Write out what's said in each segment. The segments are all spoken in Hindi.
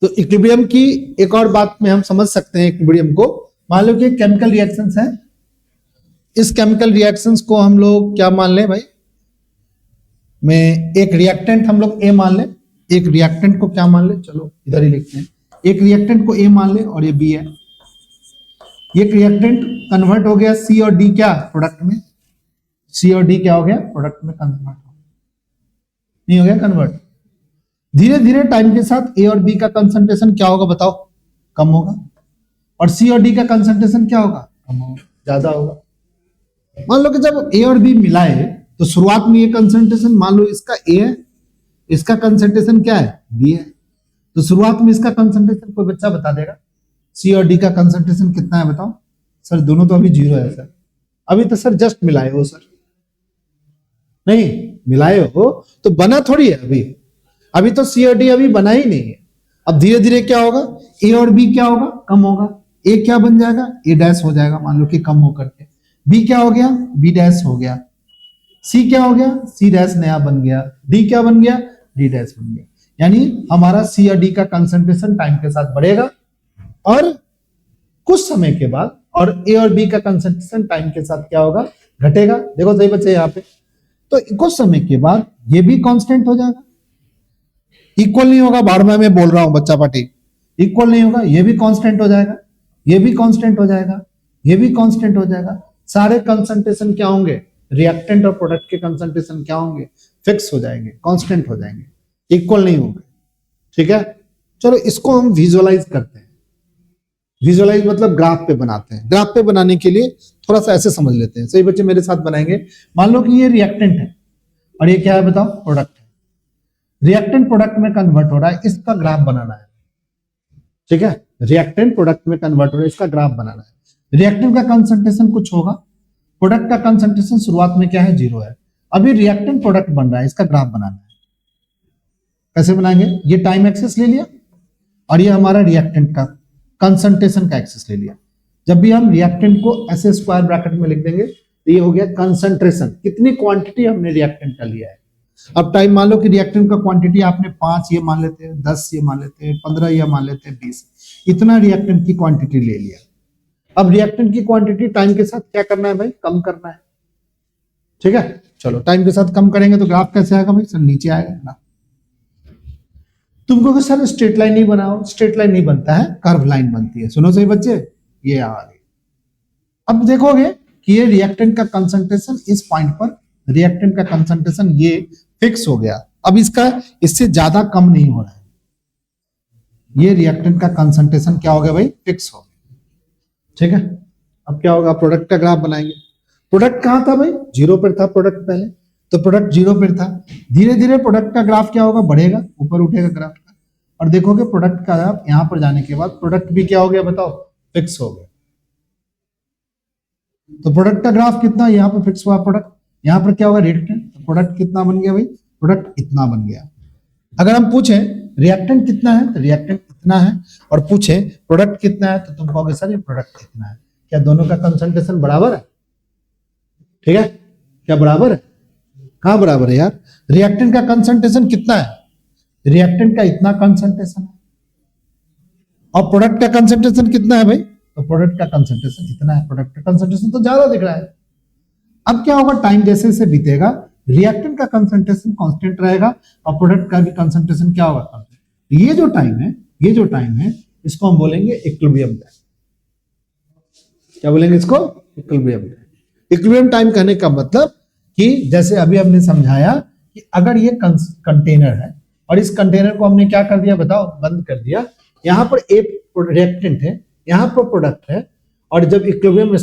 तो इक्विलिब्रियम की एक और बात में हम समझ सकते हैं इक्विलिब्रियम को। मान लो कि केमिकल रिएक्शंस है, इस केमिकल रिएक्शंस को हम लोग क्या मान लें भाई, में एक रिएक्टेंट हम लोग ए मान लें, एक रिएक्टेंट को क्या मान लें, चलो इधर ही लिखते हैं, एक रिएक्टेंट को ए मान लें और ये बी है। ये रिएक्टेंट कन्वर्ट हो गया सी और डी क्या प्रोडक्ट में, सी और डी क्या हो गया प्रोडक्ट में कन्वर्ट, नहीं हो गया कन्वर्ट। धीरे धीरे टाइम के साथ ए और बी का कंसंट्रेशन क्या होगा बताओ, कम होगा, और सी और डी का कंसंट्रेशन क्या होगा, कम होगा, ज्यादा होगा। मान लो कि जब ए और बी मिलाए तो शुरुआत में ये कंसंट्रेशन मान लो इसका ए है, इसका कंसंट्रेशन क्या है बी है, तो शुरुआत में इसका कंसंट्रेशन कोई बच्चा बता देगा, सी और डी का कंसंट्रेशन कितना है बताओ। सर दोनों तो अभी 0 है सर, अभी तो सर जस्ट मिलाए हो सर, नहीं मिलाए हो तो बना थोड़ी है अभी, अभी तो सी और डी अभी बना ही नहीं है। अब धीरे धीरे क्या होगा, ए और बी क्या होगा, कम होगा, ए क्या बन जाएगा, ए डैश हो जाएगा, मान लो कि कम होकर के, बी क्या हो गया, बी डैश हो गया, सी क्या हो गया, सी डैश नया बन गया, डी क्या बन गया, डी डैश बन गया। यानी हमारा सी और डी का कंसंट्रेशन टाइम के साथ बढ़ेगा और कुछ समय के बाद, और ए और बी का कंसंट्रेशन टाइम के साथ क्या होगा, घटेगा। देखो सही बच्चे यहाँ पे, तो कुछ समय के बाद ये भी कांस्टेंट हो जाएगा, इक्वल नहीं होगा, बार बार मैं बोल रहा हूं बच्चा पार्टी, इक्वल नहीं होगा, ये भी कांस्टेंट हो जाएगा, ये भी कांस्टेंट हो जाएगा, ये भी कांस्टेंट हो जाएगा। सारे कंसंट्रेशन क्या होंगे, रिएक्टेंट और प्रोडक्ट के कंसंट्रेशन क्या होंगे, फिक्स हो जाएंगे, कांस्टेंट हो जाएंगे, इक्वल नहीं होंगे। ठीक है, चलो इसको हम विजुअलाइज करते हैं। विजुअलाइज मतलब ग्राफ पे बनाते हैं। ग्राफ पे बनाने के लिए थोड़ा सा ऐसे समझ लेते हैं, सही बच्चे मेरे साथ बनाएंगे। मान लो कि ये रिएक्टेंट है और ये क्या है बताओ, प्रोडक्ट है। रिएक्टेंट प्रोडक्ट में कन्वर्ट हो रहा है, इसका ग्राफ बनाना है। ठीक है, रिएक्टेंट प्रोडक्ट में कन्वर्ट हो रहा है, इसका ग्राफ बनाना है। रिएक्टेंट का कंसंट्रेशन कुछ होगा, प्रोडक्ट का कंसंट्रेशन शुरुआत में क्या है, 0 है। अभी रिएक्टेंट प्रोडक्ट बन रहा है, इसका ग्राफ बनाना है। कैसे बनाएंगे, ये टाइम एक्सिस ले लिया और ये हमारा रिएक्टेंट का कंसंट्रेशन का एक्सिस ले लिया। जब भी हम रिएक्टेंट को ऐसे स्क्वायर ब्रैकेट में लिख देंगे तो ये हो गया कंसंट्रेशन, कितनी क्वांटिटी हमने रिएक्टेंट का लिया है। अब टाइम मान लो कि रिएक्टेंट का क्वांटिटी आपने 5 ये मान लेते हैं, 10 ये मान लेते हैं, 15 ये मान लेते हैं, 20, इतना रिएक्टेंट की क्वांटिटी ले लिया। अब रिएक्टेंट की क्वांटिटी टाइम के साथ क्या करना है भाई, कम करना है। ठीक है, चलो टाइम के साथ कम करेंगे तो ग्राफ कैसे आएगा भाई, सर नीचे आएगा ना। तुमको सर स्ट्रेट लाइन नहीं बनाओ, स्ट्रेट लाइन नहीं बनता है, कर्व लाइन बनती है। सुनो सही बच्चे, ये आ गई। अब देखोगे कि ये रिएक्टेंट का कंसंट्रेशन इस पॉइंट पर, रिएक्टेंट का कंसंट्रेशन ये फिक्स हो गया। अब इसका इससे ज्यादा कम नहीं हो रहा है। ये रिएक्टेंट का कंसंट्रेशन क्या हो गया भाई, फिक्स हो गया। ठीक है, अब क्या होगा, प्रोडक्ट का ग्राफ बनाएंगे। प्रोडक्ट कहां था भाई, 0 पर था प्रोडक्ट पहले, तो प्रोडक्ट 0 पर था। धीरे धीरे प्रोडक्ट का ग्राफ क्या होगा, बढ़ेगा, ऊपर उठेगा ग्राफ का, और देखोगे प्रोडक्ट का ग्राफ यहां पर जाने के बाद प्रोडक्ट भी क्या हो गया बताओ, फिक्स हो गया। तो प्रोडक्ट का ग्राफ कितना, यहाँ पर फिक्स हुआ प्रोडक्ट, यहाँ पर क्या होगा रिएक्टेंट, तो प्रोडक्ट कितना बन गया भाई, प्रोडक्ट इतना बन गया। अगर हम पूछें रिएक्टेंट कितना है तो रिएक्टेंट इतना है, और पूछें प्रोडक्ट कितना है तो तुम कहोगे सर ये प्रोडक्ट कितना है। क्या दोनों का कंसंट्रेशन बराबर है? ठीक है, क्या बराबर है? कहां बराबर है यार, रिएक्टेंट का कंसंट्रेशन कितना है, रिएक्टेंट का इतना कंसंट्रेशन है, और प्रोडक्ट का कंसंट्रेशन कितना है भाई, तो प्रोडक्ट का कंसंट्रेशन इतना है। प्रोडक्ट का कंसंट्रेशन तो ज्यादा दिख रहा है। अब क्या होगा, टाइम जैसे जैसे बीतेगा रिएक्टेंट का कंसंट्रेशन कांस्टेंट रहेगा और प्रोडक्ट का भी कंसंट्रेशन क्या होगा, ये जो टाइम है, ये जो टाइम है इसको हम बोलेंगे इक्विलिब्रियम टाइम। क्या बोलेंगे इसको, इक्विलिब्रियम टाइम। इक्विलिब्रियम टाइम कहने का मतलब कि जैसे अभी हमने समझाया कि अगर ये कंटेनर है और इस कंटेनर को हमने क्या कर दिया बताओ, बंद कर दिया, यहां पर एक रिएक्टेंट है, यहां पर प्रोडक्ट है, और जब इक्विलिब्रियम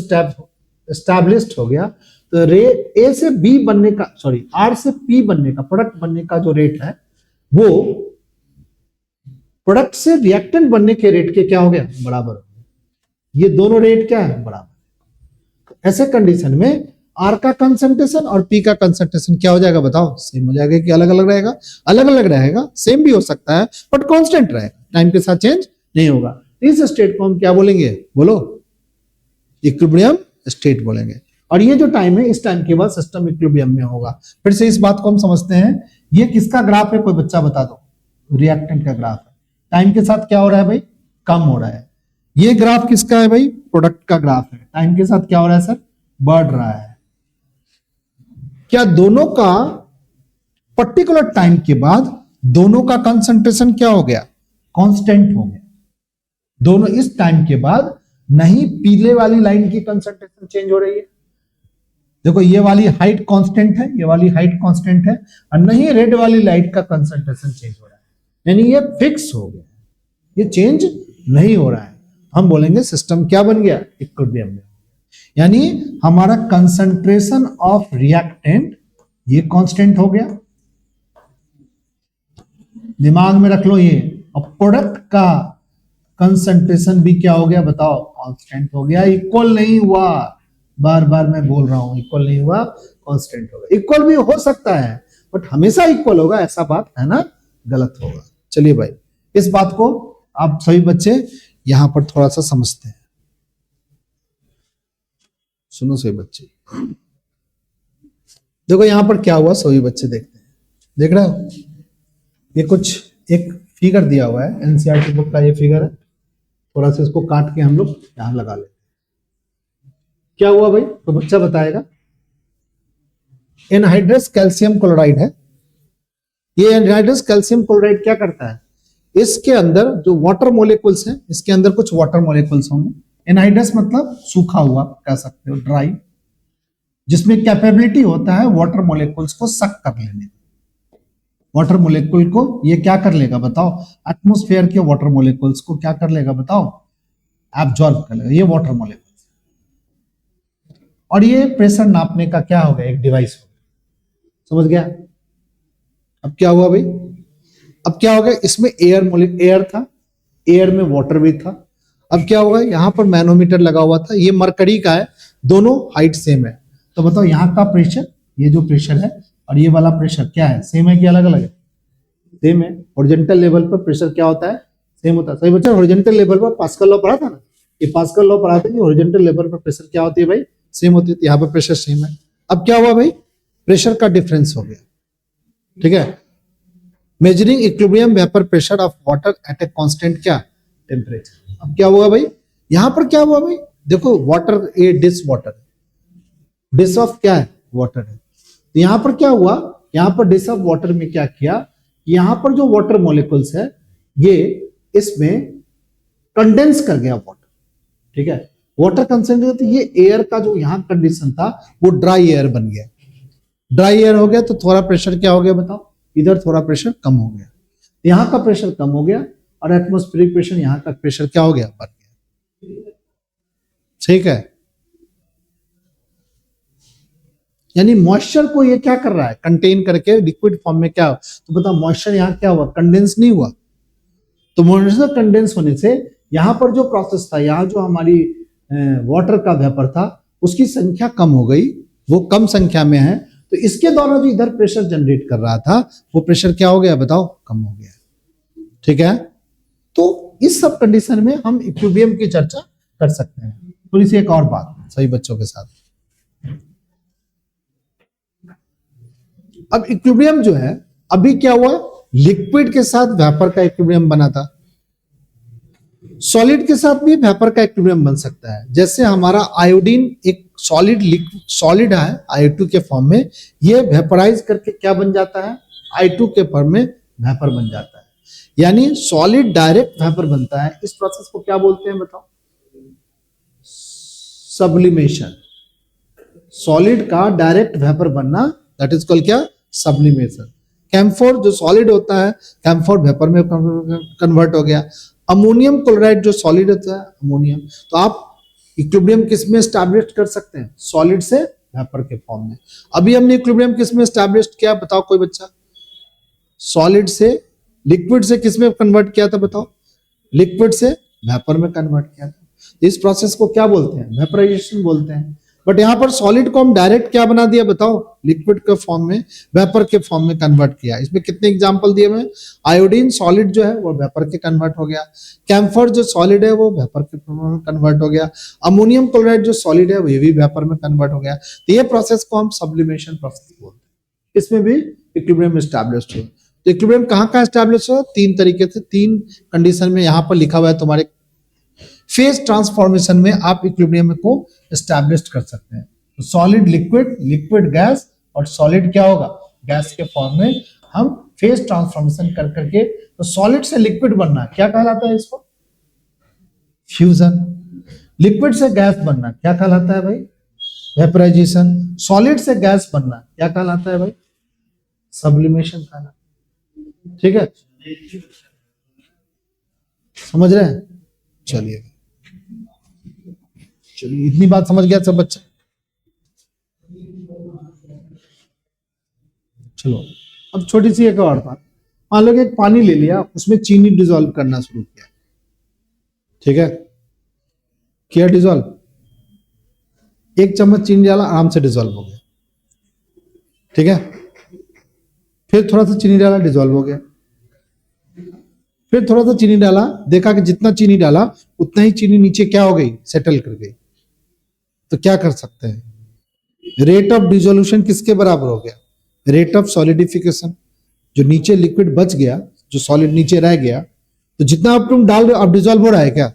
एस्टैब्लिश्ड हो गया तो ए से बी बनने का, सॉरी आर से पी बनने का, प्रोडक्ट बनने का जो रेट है वो प्रोडक्ट से रिएक्टेंट बनने के रेट के क्या हो गया, बराबर हो गया। ये दोनों रेट क्या है, बराबर। ऐसे कंडीशन में आर का कंसंट्रेशन और पी का कंसंट्रेशन क्या हो जाएगा बताओ, सेम हो जाएगा कि अलग अलग रहेगा? अलग अलग रहेगा, सेम भी हो सकता है बट कांस्टेंट रहेगा, टाइम के साथ चेंज नहीं होगा। इस स्टेट को हम क्या बोलेंगे, बोलो, इक्विलिब्रियम स्टेट बोलेंगे। और ये जो टाइम है, इस टाइम के बाद सिस्टम इक्विलिब्रियम में होगा। फिर से इस बात को हम समझते हैं। ये किसका ग्राफ है, कोई बच्चा बता दो, रिएक्टेंट का ग्राफ है। टाइम के साथ क्या हो रहा है भाई, कम हो रहा है। ये ग्राफ किसका है भाई, प्रोडक्ट का ग्राफ है। टाइम के साथ क्या हो रहा है सर, बढ़ रहा है। क्या दोनों का पर्टिकुलर टाइम के बाद दोनों का कंसंट्रेशन क्या हो गया, कांस्टेंट हो गया। दोनों इस टाइम के बाद नहीं पीले वाली लाइन की कंसंट्रेशन चेंज हो रही है, देखो ये वाली हाइट कांस्टेंट है, ये वाली हाइट कांस्टेंट है, और नहीं रेड वाली लाइट का कंसंट्रेशन चेंज हो रहा है, यानी ये फिक्स हो गया, ये चेंज नहीं हो रहा है। हम बोलेंगे सिस्टम क्या बन गया, इक्विलिब्रियम में। यानी हमारा कंसंट्रेशन ऑफ रिएक्टेंट ये कांस्टेंट हो गया, दिमाग में रख लो ये। और प्रोडक्ट का कंसंट्रेशन भी क्या हो गया बताओ, कांस्टेंट हो गया, इक्वल नहीं हुआ। बार बार मैं बोल रहा हूं, इक्वल नहीं हुआ, कांस्टेंट होगा। इक्वल भी हो सकता है बट हमेशा इक्वल होगा ऐसा बात है ना, गलत होगा। चलिए भाई, इस बात को आप सभी बच्चे यहां पर थोड़ा सा समझते हैं। सुनो सभी बच्चे, देखो यहां पर क्या हुआ, सभी बच्चे देखते हैं। देख रहे हो, ये कुछ एक फिगर दिया हुआ है, एनसीईआरटी बुक का ये फिगर है। थोड़ा सा इसको काट के हम लोग यहां लगा लेते हैं। क्या हुआ भाई, तो बच्चा बताएगा। एनहाइड्रस कैल्शियम क्लोराइड है। ये एनहाइड्रस कैल्शियम क्लोराइड क्या करता है, इसके अंदर जो वाटर मोलिकुल्स हैं, इसके अंदर कुछ वाटर मोलिकुल्स होंगे। एनहाइड्रस मतलब सूखा हुआ कह सकते हो, ड्राई, जिसमें कैपेबिलिटी होता है वाटर मोलिकुल्स को सक कर लेने। वाटर मोलिकुल को ये क्या कर लेगा बताओ, एटमॉस्फेयर के वाटर मोलिकुल्स को क्या कर लेगा बताओ, एब्जॉर्ब कर लेगा, ये वाटर मोलिकुल्स। और ये प्रेशर नापने का क्या होगा, एक डिवाइस होगा। समझ गया। अब क्या हुआ भाई, अब क्या हो गया, इसमें एयर था, एयर में वाटर भी था। अब क्या होगा, यहां पर मैनोमीटर लगा हुआ था, ये मरकरी का है, दोनों हाइट सेम है। तो बताओ यहाँ का प्रेशर, ये जो प्रेशर है और ये वाला प्रेशर क्या है, सेम है कि अलग अलग है, सेम है। हॉरिजॉन्टल लेवल पर प्रेशर क्या होता है, सेम होता है। सही बच्चा, हॉरिजॉन्टल लेवल पर पास्कल लॉ पढ़ा था ना, ये पास्कल लॉ पढ़ा था कि हॉरिजॉन्टल लेवल पर प्रेशर क्या होती है भाई, सेम होती है। यहाँ पर प्रेशर सेम है। अब क्या हुआ भाई, प्रेशर का डिफरेंस हो गया, ठीक है। Measuring equilibrium vapour pressure of water at a constant क्या, टेम्परेचर। अब क्या हुआ भाई, यहां पर क्या हुआ भाई, देखो वाटर, ये डिश वाटर, डिश ऑफ क्या है, वाटर है। तो यहां पर क्या हुआ, यहां पर डिश ऑफ वाटर में क्या किया, यहां पर जो वाटर मॉलिक्यूल्स है ये इसमें कंडेंस कर गया वाटर, ठीक है। वाटर कंसेंट्रेट, तो ये एयर का जो यहां कंडीशन था वो ड्राई एयर बन गया। ड्राई एयर हो गया तो थोड़ा प्रेशर क्या हो गया बताओ, इधर थोड़ा प्रेशर कम हो गया, यहां का प्रेशर कम हो गया और एटमॉस्फेरिक प्रेशर, यहां का प्रेशर क्या हो गया, बढ़ गया, ठीक है। यानी मॉइस्चर को ये क्या कर रहा है, कंटेन करके लिक्विड फॉर्म में क्या, तो बताओ मॉइस्चर यहां क्या हुआ, कंडेंस नहीं हुआ। तो मॉइस्चर कंडेंस होने से यहां पर जो प्रोसेस था, यहां जो हमारी वाटर का वेपर था उसकी संख्या कम हो गई, वो कम संख्या में है। तो इसके द्वारा जो इधर प्रेशर जनरेट कर रहा था वो प्रेशर क्या हो गया बताओ, कम हो गया, ठीक है। तो इस सब कंडीशन में हम इक्विलिब्रियम की चर्चा कर सकते हैं। थोड़ी सी एक और बात सभी बच्चों के साथ, अब इक्विलिब्रियम जो है, अभी क्या हुआ, लिक्विड के साथ वेपर का इक्विलिब्रियम बना था, सॉलिड के साथ भी वेपर का इक्विलिब्रियम बन सकता है। जैसे हमारा आयोडीन एक सॉलिड है I2 के फॉर्म में, ये वेपराइज करके क्या बन जाता है, I2 के फॉर्म में वेपर बन जाता है। यानी सॉलिड डायरेक्ट वेपर बनता है। इस प्रोसेस को क्या बोलते हैं बताओ, सब्लिमेशन। सॉलिड का डायरेक्ट वेपर बनना, दैट इज कॉल्ड क्या, सब्लिमेशन। कैम्फोर जो सॉलिड होता है, कैम्फोर वेपर में कन्वर्ट हो गया। अमोनियम क्लोराइड जो सॉलिड होता है, अमोनियम, तो आप इक्विलिब्रियम किस में एस्टैब्लिश कर सकते हैं, सॉलिड से वेपर के फॉर्म में। अभी हमने इक्विलिब्रियम किस में एस्टैब्लिश किया बताओ कोई बच्चा, सॉलिड से लिक्विड से किस में कन्वर्ट किया था बताओ, लिक्विड से वेपर में कन्वर्ट किया था। इस प्रोसेस को क्या बोलते हैं, वेपराइजेशन बोलते हैं। बट यहां पर सॉलिड को हम डायरेक्ट क्या बना दिया बताओ, लिक्विड के फॉर्म में, वेपर के फॉर्म में कन्वर्ट किया। इसमें कितने एग्जांपल दिए मैं, आयोडीन सॉलिड जो है वो वेपर के कन्वर्ट हो गया, कैम्फर जो सॉलिड है वो वेपर के फॉर्म में कन्वर्ट हो गया, अमोनियम क्लोराइड जो सॉलिड है वो भी वेपर में कन्वर्ट हो गया। तो ये प्रोसेस को हम सब्लिमेशन प्रोसेस बोलते हैं। इसमें भी इक्विलिब्रियम एस्टैब्लिश्ड हुआ। तो इक्विलिब्रियम कहाँ कहाँ एस्टैब्लिश हो? तीन तरीके से, तीन कंडीशन में यहां पर लिखा हुआ है तुम्हारे फेज ट्रांसफॉर्मेशन में आप इक्विलिब्रियम को एस्टैब्लिश कर सकते हैं। तो सॉलिड लिक्विड, लिक्विड गैस और सॉलिड क्या होगा? गैस के फॉर्म में हम फेज ट्रांसफॉर्मेशन कर करके, तो सॉलिड से लिक्विड बनना क्या कहलाता है? इसको फ्यूजन। लिक्विड से गैस बनना क्या कहलाता है भाई? वेपराइजेशन। सॉलिड से गैस बनना क्या कहलाता है भाई? सब्लिमेशन कहलाता है। ठीक है, समझ रहे हैं? चलिए चलिए, इतनी बात समझ गया सब बच्चे? चलो अब छोटी सी एक और बात, मान लो कि एक पानी ले लिया, उसमें चीनी डिसॉल्व करना शुरू किया। ठीक है, किया डिसॉल्व, एक चम्मच चीनी डाला, आराम से डिसॉल्व हो गया। ठीक है, फिर थोड़ा सा चीनी डाला, डिसॉल्व हो गया। फिर थोड़ा सा चीनी डाला, देखा कि जितना चीनी डाला उतना ही चीनी नीचे क्या हो गई? सेटल कर गई। तो क्या कर सकते हैं? रेट ऑफ डिसोल्यूशन किसके बराबर हो गया? Rate of solidification. जो नीचे लिक्विड बच गया, जो सॉलिड नीचे रह गया, तो जितना अब तुम डाल रहे हो, अब डिसॉल्व हो रहा है क्या?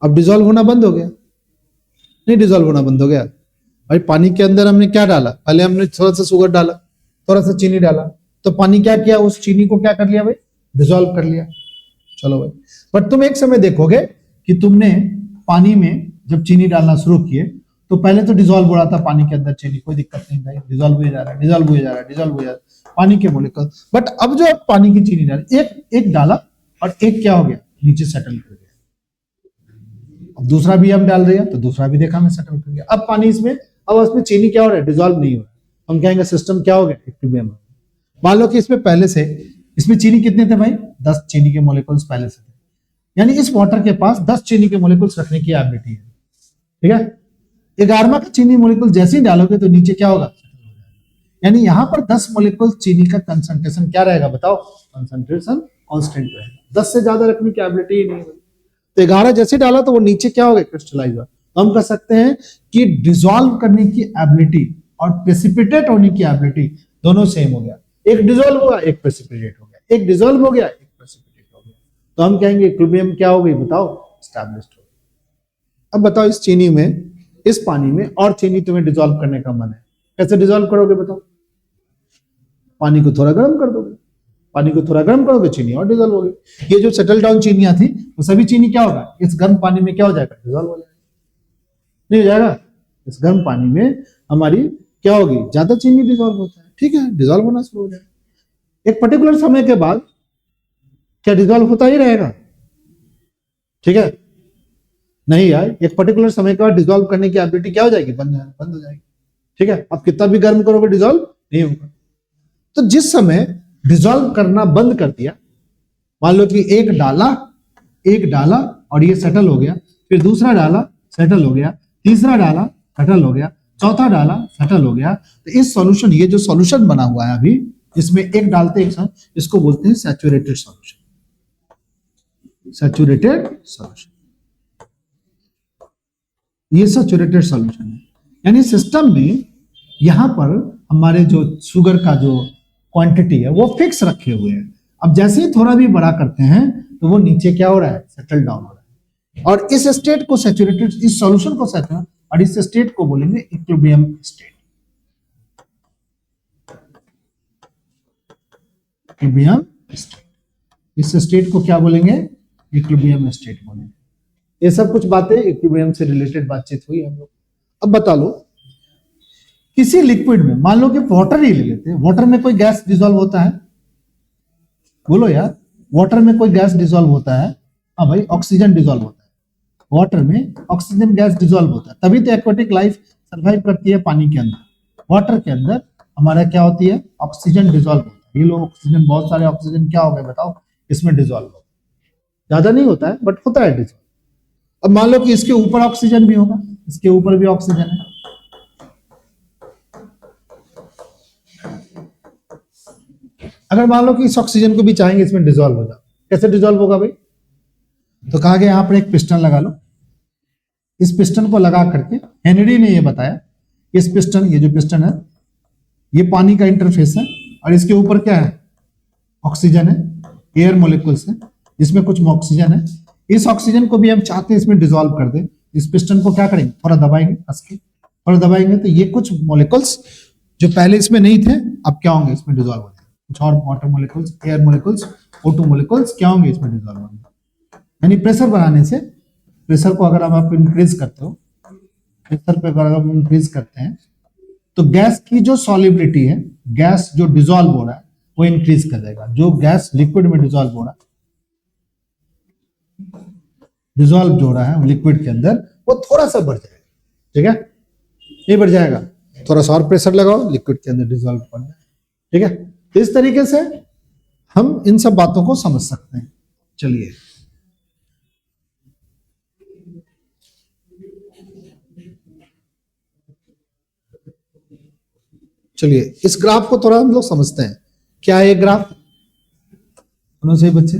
अब डिसॉल्व होना बंद हो गया? नहीं, डिसॉल्व होना बंद हो गया। भाई पानी के अंदर हमने क्या डाला? पहले हमने थोड़ा सा शुगर डाला, थोड़ा सा चीनी डाला, तो पानी क्या किया? उस चीनी को क्या कर लिया भाई? डिसॉल्व कर लिया। चलो भाई, बट तुम एक समय देखोगे कि तुमने पानी में जब चीनी डालना शुरू किए तो पहले तो डिसॉल्व हो रहा था पानी के अंदर चीनी, कोई दिक्कत नहीं भाई, डिसॉल्व हो जा रहा है, डिसॉल्व हो जा रहा है, डिसॉल्व हो जा रहा है पानी के मोलिक्यूल। बट अब जो पानी की चीनी डाली, एक डाला और एक क्या हो गया? नीचे सेटल कर गया। अब दूसरा भी हम डाल रहे हैं तो दूसरा भी देखा हमें सेटल कर गया। अब पानी इसमें, अब उसमें चीनी क्या हो रहा है? डिसॉल्व नहीं हो रहा है। हम कहेंगे सिस्टम क्या हो गया? इक्विलिब्रियम। मान लो कि इसमें पहले से, इसमें चीनी कितने थे भाई? 10 चीनी के मोलिक्यूल्स पहले से थे, यानी इस वाटर के पास 10 चीनी के मोलिक्यूल्स रखने की एबिलिटी है। ठीक है, 11वां का चीनी मोलिक्यूल जैसे ही डालोगे तो नीचे क्या होगा? यानी यहां पर 10 मोलिक्यूल चीनी का कंसंट्रेशन क्या रहेगा? बताओ, कंसंट्रेशन कांस्टेंट रहेगा। 10 से ज्यादा रखने की एबिलिटी ही नहीं है। तो 11 जैसे डाला तो वो नीचे क्या हो गया? क्रिस्टलाइज हुआ। तो हम कह सकते हैं कि डिसॉल्व करने की एबिलिटी और प्रेसिपिटेट होने की एबिलिटी दोनों सेम हो गया। एक डिसॉल्व हुआ, एक प्रेसिपिटेट हो गया, एक डिसॉल्व हो गया, एक प्रेसिपिटेट हो गया। तो हम कहेंगे इक्विलिब्रियम क्या हो गई? बताओ, एस्टैब्लिश्ड हो गई। अब बताओ, इस चीनी में, इस पानी में और चीनी तुम्हें डिसॉल्व करने का मन है, कैसे डिसॉल्व करोगे? बताओ, पानी को थोड़ा गर्म कर दोगे, पानी को थोड़ा गर्म करोगे, चीनी और डिसॉल्व होगी। ये जो सेटल डाउन चीनियां थी, वो सभी चीनी क्या होगा? इस गर्म पानी में क्या हो जाएगा? डिसॉल्व हो जाएगा। नहीं हो जाएगा? इस गर्म पानी में हमारी क्या होगी? ज्यादा चीनी डिसॉल्व होता है। ठीक है, डिसॉल्व होना शुरू हो जाएगा। एक पर्टिकुलर समय के बाद क्या डिसॉल्व होता ही रहेगा? ठीक है, नहीं यार, एक पर्टिकुलर समय के बाद डिसॉल्व करने की एबिलिटी क्या हो जाएगी? बंद हो जाएगी। ठीक है, अब कितना भी गर्म करोगे डिसॉल्व नहीं होगा। तो जिस समय डिसॉल्व करना बंद कर दिया, मान लो कि एक डाला और ये सेटल हो गया, फिर दूसरा डाला, सेटल हो गया, तीसरा डाला, सेटल हो गया, चौथा डाला, सेटल हो गया। तो इस सॉल्यूशन, ये जो सॉल्यूशन बना हुआ है अभी, इसमें एक डालते एक साथ, इसको बोलते हैं सैचुरेटेड सॉल्यूशन। सैचुरेटेड सॉल्यूशन, ये सैचुरेटेड सॉल्यूशन है। यानी सिस्टम में यहां पर हमारे जो शुगर का जो क्वांटिटी है वो फिक्स रखे हुए हैं। अब जैसे ही थोड़ा भी बड़ा करते हैं तो वो नीचे क्या हो रहा है? सेटल डाउन हो रहा है। और इस स्टेट को सैचुरेटेड, इस सॉल्यूशन को सैचुरेटेड, और इस स्टेट को बोलेंगे इक्विलिब्रियम स्टेट। इक्विलिब्रियम स्टेट, इस स्टेट को क्या बोलेंगे? इक्विलिब्रियम स्टेट बोलेंगे। ये सब कुछ बातें इक्विलिब्रियम से रिलेटेड बातचीत हुई हम लोग। अब बता लो, किसी लिक्विड में, मान लो कि वाटर ही ले लेते हैं, वाटर में कोई गैस डिसॉल्व होता है? बोलो यार, वाटर में कोई गैस डिसॉल्व होता है? हाँ भाई, ऑक्सीजन डिसॉल्व होता है। वाटर में ऑक्सीजन गैस डिसॉल्व होता है, तभी तो एक्वाटिक लाइफ सर्वाइव करती है पानी के अंदर। वाटर के अंदर हमारा क्या होती है? ऑक्सीजन डिसॉल्व होता है। ये लोग ऑक्सीजन, बहुत सारे ऑक्सीजन क्या हो गए बताओ, इसमें डिसॉल्व हो, ज्यादा नहीं होता है बट होता है डिसॉल्व। अब मान लो कि इसके ऊपर ऑक्सीजन भी होगा, इसके ऊपर भी ऑक्सीजन है, अगर मान लो कि इस ऑक्सीजन को भी चाहेंगे इसमें डिसॉल्व हो जाए, कैसे डिसॉल्व होगा भाई? तो कहा गया यहां पर एक पिस्टन लगा लो। इस पिस्टन को लगा करके, हेनरी ने ये बताया, इस पिस्टन, ये जो पिस्टन है, ये पानी का इंटरफेस है और इसके ऊपर क्या है, ऑक्सीजन है, एयर मोलिकुल्स है, इसमें कुछ ऑक्सीजन है। इस ऑक्सीजन को भी हम चाहते हैं इसमें डिसॉल्व कर दे। इस पिस्टन को क्या करेंगे, थोड़ा दबाएंगे, कस के थोड़ा दबाएंगे, तो ये कुछ मॉलिक्यूल्स जो पहले इसमें नहीं थे अब क्या होंगे, इसमें डिसॉल्व हो जाएंगे। कुछ और water molecules, air molecules, O2 molecules क्या होंगे, इसमें डिसॉल्व होंगे। यानी प्रेशर बढ़ाने से, प्रेशर को अगर आप इंक्रीज करते हो, प्रेशर पे अगर हम इंक्रीज करते हैं तो गैस की जो सॉल्युबिलिटी है, गैस जो डिसॉल्व हो रहा है वो इंक्रीज कर देगा। जो गैस लिक्विड में डिसॉल्व हो रहा है, डिसॉल्व जो हो रहा है लिक्विड के अंदर, वो थोड़ा सा बढ़ जाएगा। ठीक है, ये बढ़ जाएगा, थोड़ा सा और प्रेशर लगाओ, लिक्विड के अंदर डिसॉल्व कर जाएगा। ठीक है, तो इस तरीके से हम इन सब बातों को समझ सकते हैं। चलिए चलिए इस ग्राफ को थोड़ा हम लोग समझते हैं। क्या है ये ग्राफ, से बच्चे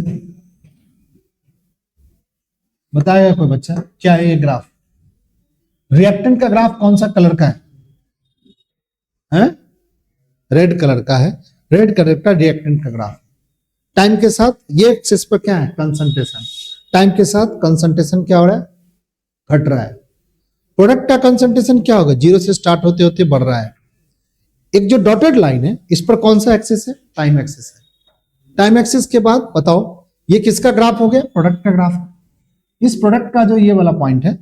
बताएगा कोई बच्चा, क्या है ये ग्राफ? रिएक्टेंट का ग्राफ कौन सा कलर का है? रेड कलर का है। रेड कलर का रिएक्टेंट का ग्राफ। टाइम के साथ ये एक्सिस पर क्या है, कंसंट्रेशन। टाइम के साथ कंसंट्रेशन क्या हो रहा है, घट रहा है। प्रोडक्ट का कंसंट्रेशन क्या होगा, जीरो से स्टार्ट होते होते बढ़ रहा है। एक जो डॉटेड लाइन है इस पर कौन सा एक्सिस है, टाइम एक्सिस है। टाइम एक्सिस के बाद बताओ ये किसका ग्राफ हो गया, प्रोडक्ट का ग्राफ। इस प्रोडक्ट का जो ये वाला पॉइंट है,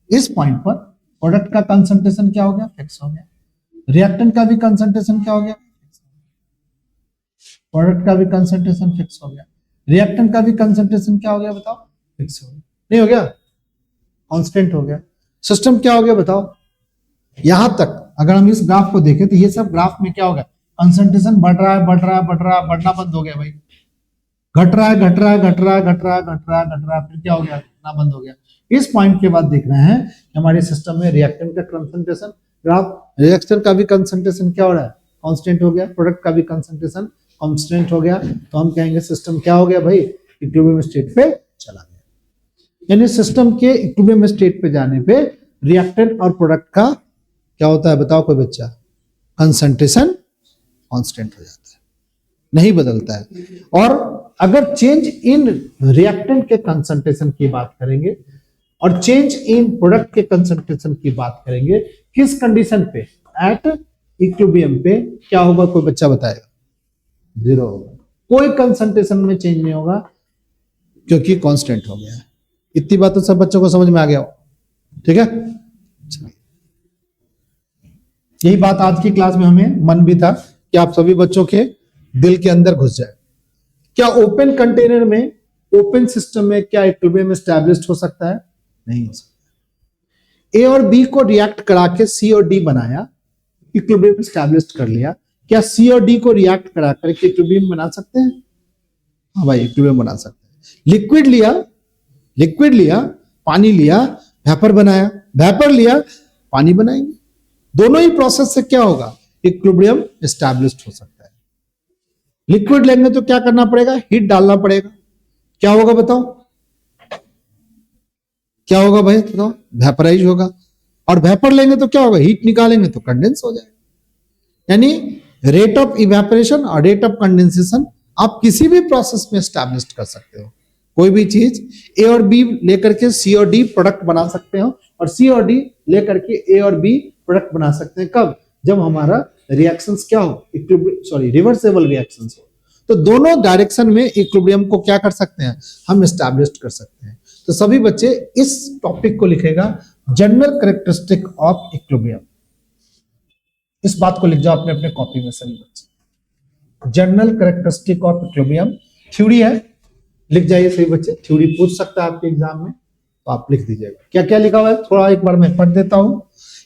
इस पॉइंट पर प्रोडक्ट का कंसंट्रेशन क्या हो गया, फिक्स हो गया। रिएक्टेंट का भी कंसंट्रेशन क्या हो गया, प्रोडक्ट का भी कंसंट्रेशन फिक्स हो गया। रिएक्टेंट का भी कंसंट्रेशन क्या हो गया बताओ, फिक्स हो गया। नहीं हो गया, कांस्टेंट हो गया। सिस्टम क्या हो गया बताओ। यहां तक अगर हम इस ग्राफ को देखें तो ये सब ग्राफ में क्या होगा, कंसंट्रेशन बढ़ रहा है, बढ़ रहा है, बढ़ रहा है, बढ़ना बंद हो गया भाई। घट रहा है, घट रहा है, घट रहा है, घट रहा है, घट रहा है, घट रहा है, फिर क्या हो गया, घटना बंद हो गया। इस पॉइंट के बाद देख रहे हैं कि हमारे सिस्टम में रिएक्टेंट का कंसंट्रेशन ग्राफ, रिएक्शन का भी कंसंट्रेशन क्या हो रहा है, कांस्टेंट हो गया। प्रोडक्ट का भी कंसंट्रेशन कांस्टेंट हो गया। तो हम कहेंगे सिस्टम क्या हो गया भाई, इक्विलिब्रियम स्टेट पे चला गया। यानी सिस्टम के इक्विलिब्रियम स्टेट पे जाने पे रिएक्टेंट और प्रोडक्ट का क्या होता है बताओ कोई बच्चा, कंसंट्रेशन कांस्टेंट हो जाता है, नहीं बदलता है। और अगर चेंज इन रिएक्टेंट के कंसंट्रेशन की बात करेंगे और चेंज इन प्रोडक्ट के कंसंट्रेशन की बात करेंगे, किस कंडीशन पे, एट इक्विलिब्रियम पे क्या होगा कोई बच्चा बताएगा, जीरो होगा। कोई कंसंट्रेशन में चेंज नहीं होगा क्योंकि कांस्टेंट हो गया है। इतनी बात तो सब बच्चों को समझ में आ गया हो, ठीक है। यही बात आज की क्लास में हमें मन भी था कि आप सभी बच्चों के दिल के अंदर घुस जाए। क्या ओपन कंटेनर में, ओपन सिस्टम में क्या इक्विलिब्रियम एस्टैब्लिश्ड हो सकता है? नहीं हो सकता। ए और बी को रिएक्ट करा के सी और डी बनाया, इक्विलिब्रियम एस्टैब्लिश्ड कर लिया। क्या सी और डी को रिएक्ट करा करके इक्विलिब्रियम बना सकते हैं? हाँ भाई, इक्विलिब्रियम बना सकते हैं। लिक्विड लिया, पानी लिया, वेपर बनाया, वेपर लिया, पानी बनाएंगे। दोनों ही प्रोसेस से क्या होगा, इक्विलिब्रियम एस्टैब्लिश्ड हो सकता है। लिक्विड लेंगे तो क्या करना पड़ेगा, हीट डालना पड़ेगा। क्या होगा बताओ, क्या होगा भाई बताओ, वेपराइज होगा। और वेपर लेंगे तो क्या होगा, हीट निकालेंगे तो कंडेंस हो जाएगा। यानी रेट ऑफ इवेपोरेशन और रेट ऑफ कंडेंसेशन आप किसी भी प्रोसेस में एस्टैब्लिश्ड कर सकते हो। कोई भी चीज ए और बी लेकर के सी और डी प्रोडक्ट बना सकते हो, और सी और डी लेकर के ए और बी प्रोडक्ट बना सकते हैं। कब? जब हमारा रिएक्शंस क्या हो, रिवर्सेबल रिएक्शंस हो। तो दोनों डायरेक्शन में इक्विलिब्रियम को क्या कर सकते हैं, हम एस्टैब्लिश्ड कर सकते हैं। तो सभी बच्चे इस टॉपिक को लिखेगा, जनरल कैरेक्टरिस्टिक ऑफ इक्विलिब्रियम। इस बात को लिख जाओ अपने अपने कॉपी में सभी बच्चे। General characteristic of equilibrium theory है, लिख जाइए सभी बच्चे। थ्योरी पूछ सकता है आपके एग्जाम में, तो आप लिख दीजिएगा। क्या क्या लिखा हुआ है थोड़ा एक बार मैं पढ़ देता हूं।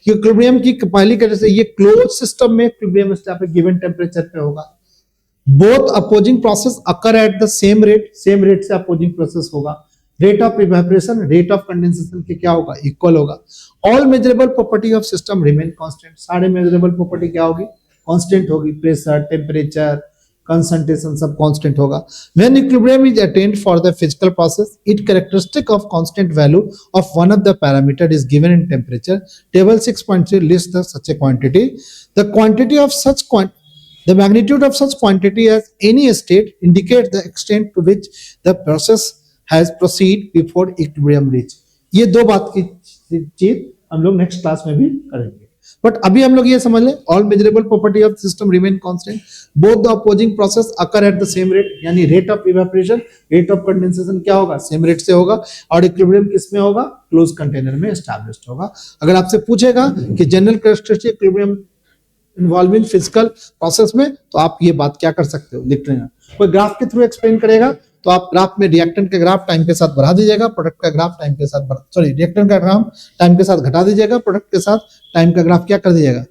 इक्विलिब्रियम की पहली तरह से, ये क्लोज सिस्टम में इक्विलिब्रियम गिवन टेम्परेचर पे होगा। Both opposing process occur at the same rate से अपोजिंग प्रोसेस होगा। Rate of evaporation, rate of condensation के क्या होगा, इक्वल होगा। All measurable property of system remain constant. सारे मेजरेबल प्रॉपर्टी क्या होगी, कांस्टेंट होगी। प्रेशर, टेम्परेचर, कंसंट्रेशन सब कांस्टेंट होगा। When equilibrium is attained for the physical process, its characteristic of constant value of one of the parameter is given in temperature. Table 6.3 lists such a quantity. The quantity of such The magnitude of such quantity as any state indicates the extent to which the process has proceed before equilibrium reach. ये दो बात की चीज हम लोग नेक्स्ट क्लास में भी करेंगे, बट अभी हम लोग ये समझ लें all measurable property of system remain constant, both the opposing process occur at the same rate, यानी rate of evaporation rate of condensation क्या होगा, सेम रेट से होगा, और इक्विलिब्रियम किसमें होगा, क्लोज कंटेनर में एस्टैब्लिश्ड होगा। अगर आपसे पूछेगा कि general characteristic equilibrium involving physical process में, तो आप ये बात क्या कर सकते हो, लिख लेना। कोई ग्राफ के थ्रू एक्सप्लेन करेगा तो आप ग्राफ में रिएक्टेंट का ग्राफ टाइम के साथ बढ़ा दीजिएगा, प्रोडक्ट का ग्राफ टाइम के साथ रिएक्टेंट का ग्राफ टाइम के साथ घटा दीजिएगा, प्रोडक्ट के साथ टाइम का ग्राफ क्या कर दीजिएगा,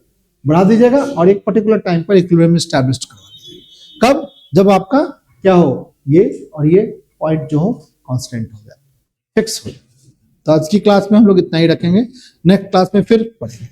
बढ़ा दीजिएगा, और एक पर्टिकुलर टाइम पर इक्विलिब्रियम एस्टैब्लिश करवा दीजिएगा। कब, जब आपका क्या हो, ये और ये पॉइंट जो हो कांस्टेंट हो जाए, फिक्स हो जाए। तो आज की क्लास में हम लोग इतना ही रखेंगे, नेक्स्ट क्लास में फिर पढ़ेंगे।